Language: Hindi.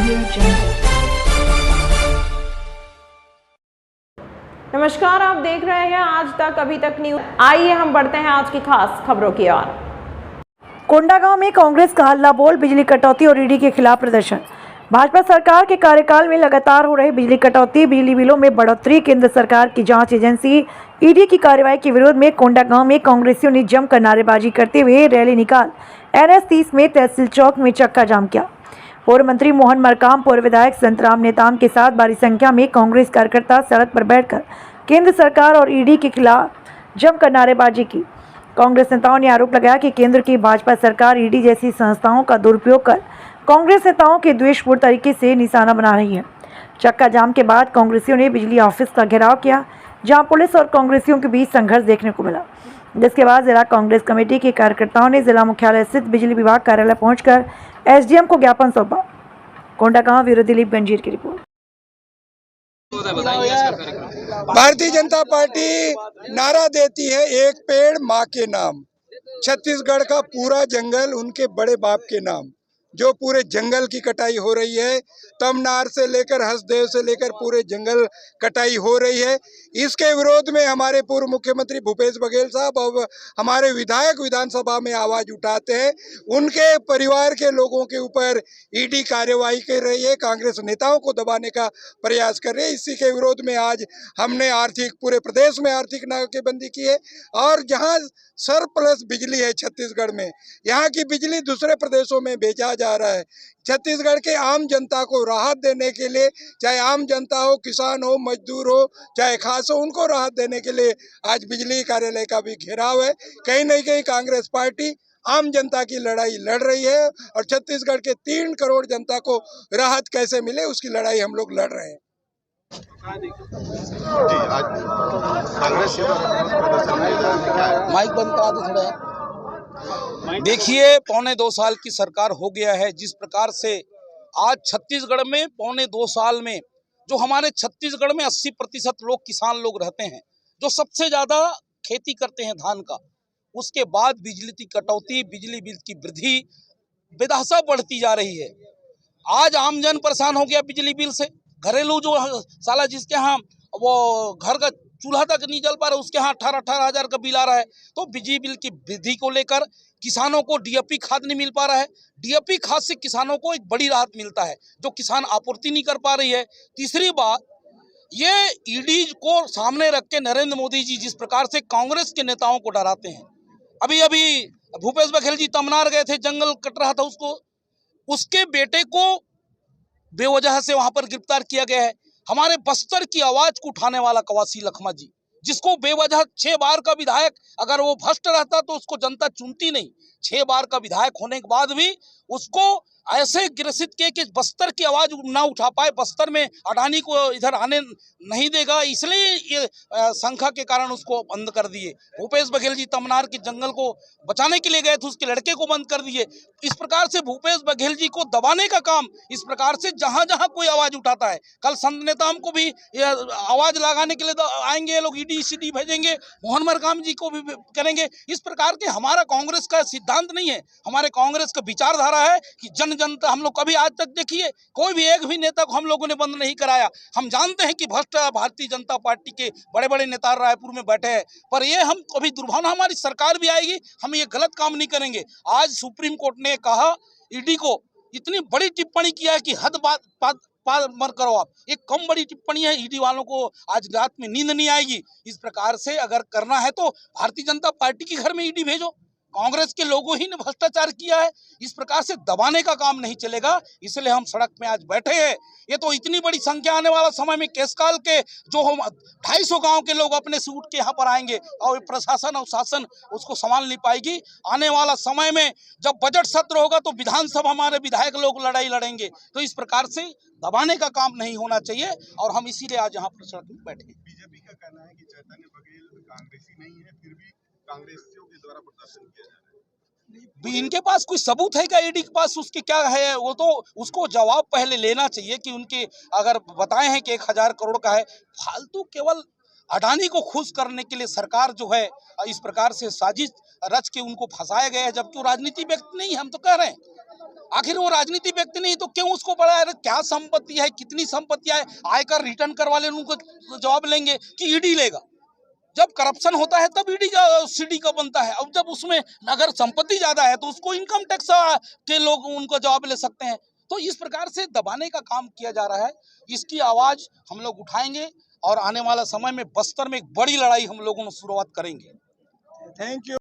Audio Jungle। नमस्कार, आप देख रहे हैं आज तक अभी तक न्यूज। आइए हम बढ़ते हैं आज की खास खबरों की ओर। कोंडागांव में कांग्रेस का हल्ला बोल, बिजली कटौती और ईडी के खिलाफ प्रदर्शन। भाजपा सरकार के कार्यकाल में लगातार हो रही बिजली कटौती, बिजली बिलों में बढ़ोतरी, केंद्र सरकार की जांच एजेंसी ईडी की कार्रवाई के विरोध में कोंडागांव में कांग्रेसियों ने जमकर नारेबाजी करते हुए रैली निकाल NH 30 में तहसील चौक में चक्का जाम किया। पूर्व मंत्री मोहन मरकाम, पूर्व विधायक संतराम नेताम के साथ बड़ी संख्या में कांग्रेस कार्यकर्ता सड़क पर बैठकर केंद्र सरकार और ईडी के खिलाफ जमकर नारेबाजी की। कांग्रेस नेताओं ने आरोप लगाया कि केंद्र की भाजपा सरकार ईडी जैसी संस्थाओं का दुरुपयोग कर कांग्रेस नेताओं के द्वेषपूर्ण तरीके से निशाना बना रही है। चक्का जाम के बाद कांग्रेसियों ने बिजली ऑफिस का घेराव किया, जहां पुलिस और कांग्रेसियों के बीच संघर्ष देखने को मिला, जिसके बाद जिला कांग्रेस कमेटी के कार्यकर्ताओं ने जिला मुख्यालय स्थित बिजली विभाग कार्यालय पहुंचकर SDM को ज्ञापन सौंपा। कोंडागांव ब्यूरो दिलीप गंजीर की रिपोर्ट। भारतीय जनता पार्टी नारा देती है, एक पेड़ माँ के नाम। छत्तीसगढ़ का पूरा जंगल उनके बड़े बाप के नाम। जो पूरे जंगल की कटाई हो रही है, तमनार से लेकर हसदेव से लेकर पूरे जंगल कटाई हो रही है। इसके विरोध में हमारे पूर्व मुख्यमंत्री भूपेश बघेल साहब और हमारे विधायक विधानसभा में आवाज उठाते हैं। उनके परिवार के लोगों के ऊपर ईडी कार्यवाही कर रही है, कांग्रेस नेताओं को दबाने का प्रयास कर रही है। इसी के विरोध में आज हमने पूरे प्रदेश में आर्थिक नाकेबंदी की है। और जहां सरप्लस बिजली है छत्तीसगढ़ में, यहाँ की बिजली दूसरे प्रदेशों में भेजा जा रहा है। छत्तीसगढ़ के आम जनता को राहत देने के लिए, चाहे आम जनता हो, किसान हो, मजदूर हो, चाहे खास हो, उनको राहत देने के लिए आज बिजली कार्यालय का भी घेराव है। कहीं न कहीं कांग्रेस पार्टी आम जनता की लड़ाई लड़ रही है और छत्तीसगढ़ के 3 करोड़ जनता को राहत कैसे मिले, उसकी लड़ाई हम लोग लड़ रहे हैं। जी, आज कांग्रेस माइक बंद करा दो थोड़ा। देखिए, पौने 2 साल की सरकार हो गया है। जिस प्रकार से आज छत्तीसगढ़ में पौने 2 साल में जो हमारे छत्तीसगढ़ में 80% लोग किसान लोग रहते हैं, जो सबसे ज्यादा खेती करते हैं धान का, उसके बाद बिजली की कटौती, बिजली बिल की वृद्धि बेतहाशा बढ़ती जा रही है। आज आमजन परेशान हो गया बिजली बिल से। घरेलू जो साला जिसके यहाँ वो घर का चूल्हा तक नहीं जल पा रहा, उसके यहाँ 18-18 हजार का बिल आ रहा है। तो बिजली बिल की वृद्धि को लेकर किसानों को DAP खाद नहीं मिल पा रहा है। DAP खाद से किसानों को एक बड़ी राहत मिलता है, जो किसान आपूर्ति नहीं कर पा रही है। तीसरी बात, ये ईडी को सामने रख के नरेंद्र मोदी जी जिस प्रकार से कांग्रेस के नेताओं को डराते हैं। अभी अभी भूपेश बघेल जी तमनार गए थे, जंगल कट रहा था, उसके बेटे को बेवजह से वहां पर गिरफ्तार किया गया है। हमारे बस्तर की आवाज को उठाने वाला कवासी लखमा जी, जिसको बेवजह 6 बार का विधायक, अगर वो भ्रष्ट रहता तो उसको जनता चुनती नहीं। 6 बार का विधायक होने के बाद भी उसको ऐसे ग्रसित किए कि बस्तर की आवाज ना उठा पाए। बस्तर में अडानी को इधर आने नहीं देगा, इसलिए ये संख्या के कारण उसको बंद कर दिए। भूपेश बघेल जी तमनार के जंगल को बचाने के लिए गए थे, उसके लड़के को बंद कर दिए। इस प्रकार से भूपेश बघेल जी को दबाने का काम इस प्रकार से जहां जहां कोई आवाज उठाता है, कल संत नेताओं को भी आवाज लगाने के लिए आएंगे ये लोग, ईडी सीडी भेजेंगे, मोहन मरकाम जी को भी करेंगे। इस प्रकार के हमारा कांग्रेस का सिद्धांत नहीं है, हमारे कांग्रेस का विचारधारा है कि जनता, हम लोग कभी आज तक देखिए कोई भी एक भी नेता को हम लोगों ने बंद नहीं कराया। हम जानते हैं कि भ्रष्ट भारतीय जनता पार्टी के बड़े बड़े नेता रायपुर में बैठे हैं, पर ये हम कभी दुर्भावना, हमारी सरकार भी आएगी, हम ये गलत काम नहीं करेंगे। आज सुप्रीम कोर्ट ने कहा ईडी को, इतनी बड़ी टिप्पणी किया है कि हद बात मत करो आप। एक कम बड़ी टिप्पणी है, ईडी वालों को आज रात में नींद नहीं आएगी। इस प्रकार से अगर करना है तो भारतीय जनता पार्टी के घर में ईडी भेजो। कांग्रेस के लोगों ही ने भ्रष्टाचार किया है, इस प्रकार से दबाने का काम नहीं चलेगा। इसलिए हम सड़क में आज बैठे हैं। ये तो इतनी बड़ी संख्या आने वाला समय में केसकाल के जो हम 250 गांव के लोग अपने से उठ के यहाँ पर आएंगे और प्रशासन और शासन उसको संभाल नहीं पाएगी। आने वाला समय में जब बजट सत्र होगा तो विधानसभा हमारे विधायक लोग लड़ाई लड़ेंगे। तो इस प्रकार से दबाने का काम नहीं होना चाहिए और हम इसीलिए आज यहाँ पर सड़क में बैठे। बीजेपी का कहना है कि चैतन्य बघेल कांग्रेसी नहीं है, फिर भी कांग्रेसियों के द्वारा प्रदर्शन किया जा रहा है। इनके पास कोई सबूत है क्या? ईडी के पास उसके क्या है? वो तो उसको जवाब पहले लेना चाहिए कि उनके अगर बताए हैं कि 1000 करोड़ का है। फालतू केवल अडानी को खुश करने के लिए सरकार जो है इस प्रकार से साजिश रच के उनको फंसाया गया है, जबकि वो राजनीति व्यक्ति नहीं है। हम तो कह रहे हैं आखिर वो राजनीतिक व्यक्ति नहीं तो क्यों उसको बड़ा है? क्या संपत्ति है, कितनी संपत्ति है, आयकर रिटर्न करवा ले, उनको जवाब लेंगे कि ईडी लेगा। जब करप्शन होता है तब ईडी का सीडी का बनता है। अब जब उसमें अगर संपत्ति ज्यादा है तो उसको इनकम टैक्स के लोग उनको जवाब ले सकते हैं। तो इस प्रकार से दबाने का काम किया जा रहा है। इसकी आवाज हम लोग उठाएंगे और आने वाला समय में बस्तर में एक बड़ी लड़ाई हम लोगों ने शुरुआत करेंगे। Thank you.